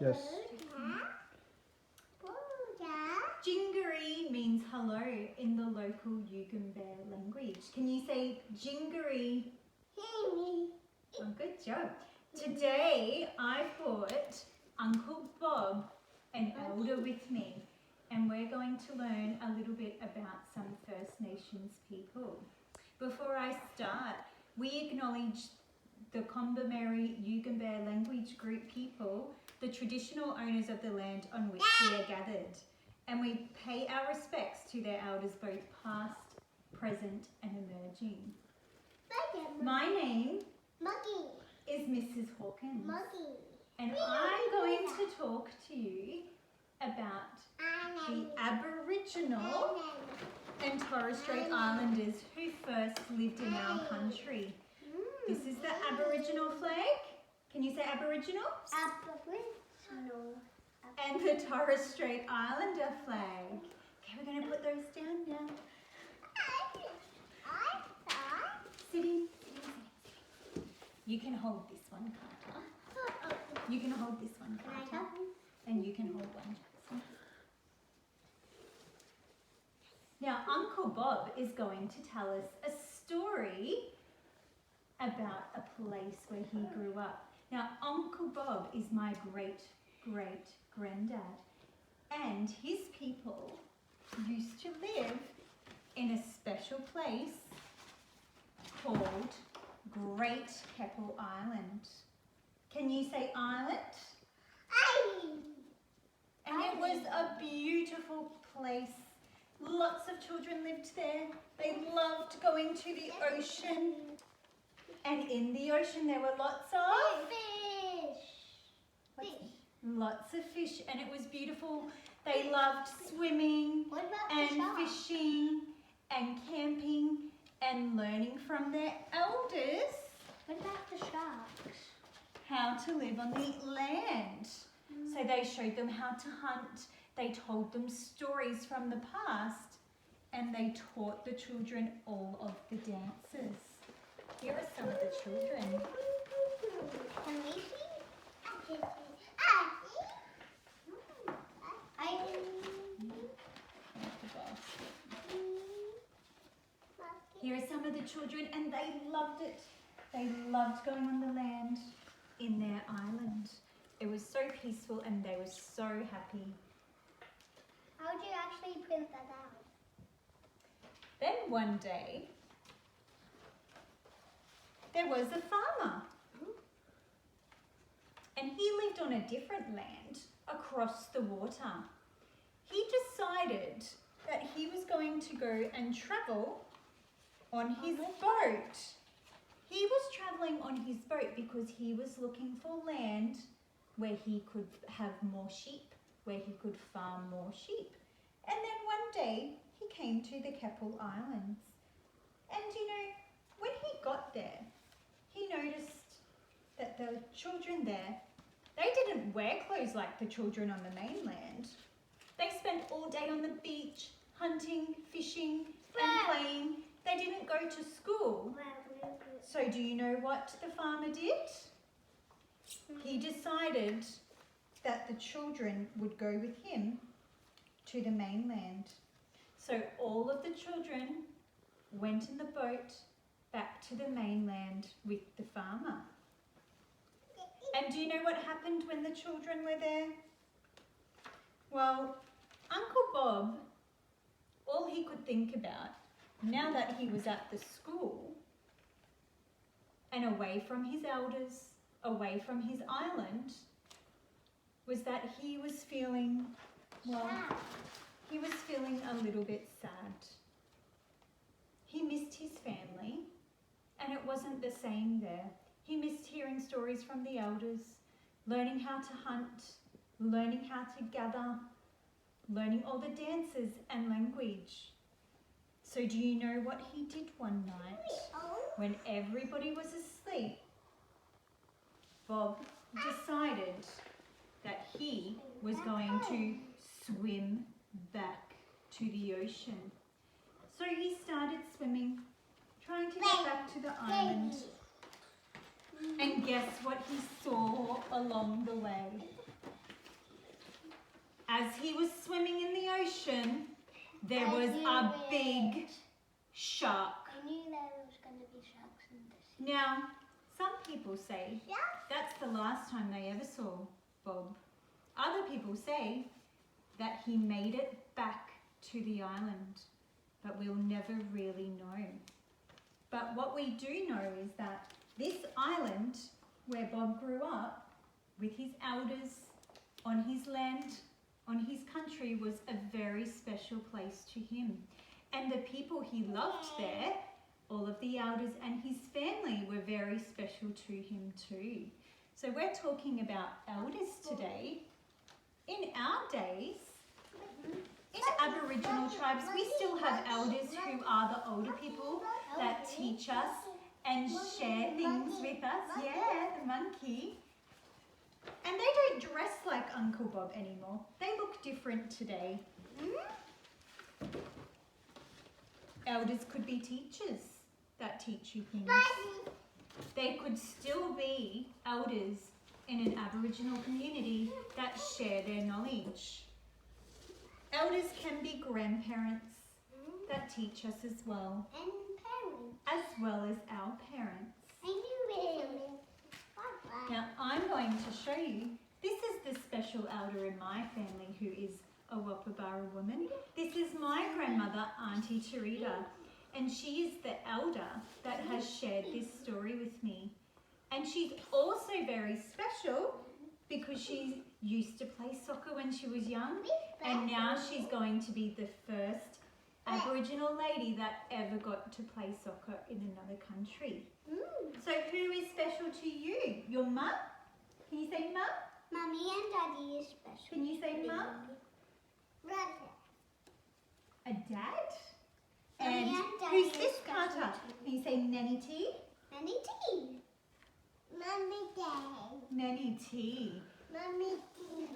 Yes. Jingari means hello in the local Yugambeh language. Can you say Jingari? Oh, good job. Today I brought Uncle Bob, an elder, with me, and we're going to learn a little bit about some First Nations people. Before I start, we acknowledge the Kombumerri Yugambeh language group people, the traditional owners of the land on which we are gathered, and we pay our respects to their elders, both past, present and emerging. My name is Mrs. Hawkins, and I'm going to talk to you about the Aboriginal and Torres Strait Islanders who first lived in our country. This is the Aboriginal flag. Can you say Aboriginal? Aboriginal. And the Torres Strait Islander flag. Okay, we're going to put those down now. Sit in. You can hold this one, Carter. You can hold this one, Carter. And you can hold one, Jackson. Now, Uncle Bob is going to tell us a story about a place where he grew up. Now, Uncle Bob is my great-great-granddad, and his people used to live in a special place called Great Keppel Island. Can you say island? And it was a beautiful place. Lots of children lived there. They loved going to the ocean. And in the ocean there were lots of fish. Lots of fish, and it was beautiful. They loved swimming and fishing and camping and learning from their elders. What about the sharks? How to live on the land. So they showed them how to hunt. They told them stories from the past, and they taught the children all of the dances. Here are some of the children. Can we see? Here are some of the children, and they loved it. They loved going on the land in their island. It was so peaceful and they were so happy. How would you actually print that out? Then one day, there was a farmer. And he lived on a different land across the water. He decided that he was going to go and travel on his boat. He was travelling on his boat because he was looking for land where he could have more sheep, where he could farm more sheep. And then one day he came to the Keppel Islands. And you know, when he got there, he noticed that the children there, they didn't wear clothes like the children on the mainland. They spent all day on the beach, hunting, fishing and playing. They didn't go to school. So do you know what the farmer did? He decided that the children would go with him to the mainland. So all of the children went in the boat back to the mainland with the farmer. And do you know what happened when the children were there? Well, Uncle Bob, all he could think about, now that he was at the school and away from his elders, away from his island, was that he was feeling, well, he was feeling a little bit sad. He missed his family, and it wasn't the same there. He missed hearing stories from the elders, learning how to hunt, learning how to gather, learning all the dances and language. So do you know what he did one night? When everybody was asleep, Bob decided that he was going to swim back to the ocean. So he started swimming, trying to get back to the island. And guess what he saw along the way? as he was swimming in the ocean, there was a big shark. I knew there was going to be sharks in this. Now, some people say that's the last time they ever saw Bob. Other people say that he made it back to the island, but we'll never really know. But what we do know is that this island where Bob grew up with his elders on his land, on his country, was a very special place to him. And the people he loved there, all of the elders and his family, were very special to him too. So we're talking about elders today. In our days, in Aboriginal tribes, we still have elders who are the older people that teach us and share things with us. Yeah, the monkey. And they don't dress like Uncle Bob anymore. They look different today. Elders could be teachers that teach you things. There could still be elders in an Aboriginal community that share their knowledge. Elders can be grandparents that teach us as well. And parents. As well as our parents. I knew it. Now I'm going to show you, this is the special elder in my family who is a Wapabara woman. This is my grandmother, Auntie Tarita, and she is the elder that has shared this story with me. And she's also very special because she used to play soccer when she was young, and now she's going to be the first Aboriginal lady that ever got to play soccer in another country. So who is special to you? Your mum? Can you say mum? Mummy and Daddy is special. Can you say mum? Brother. A dad? Mummy And and Daddy who's is this, special Carter? too. Can you say Nanny T? Nanny T. Mummy Day. Nanny T. Mummy T.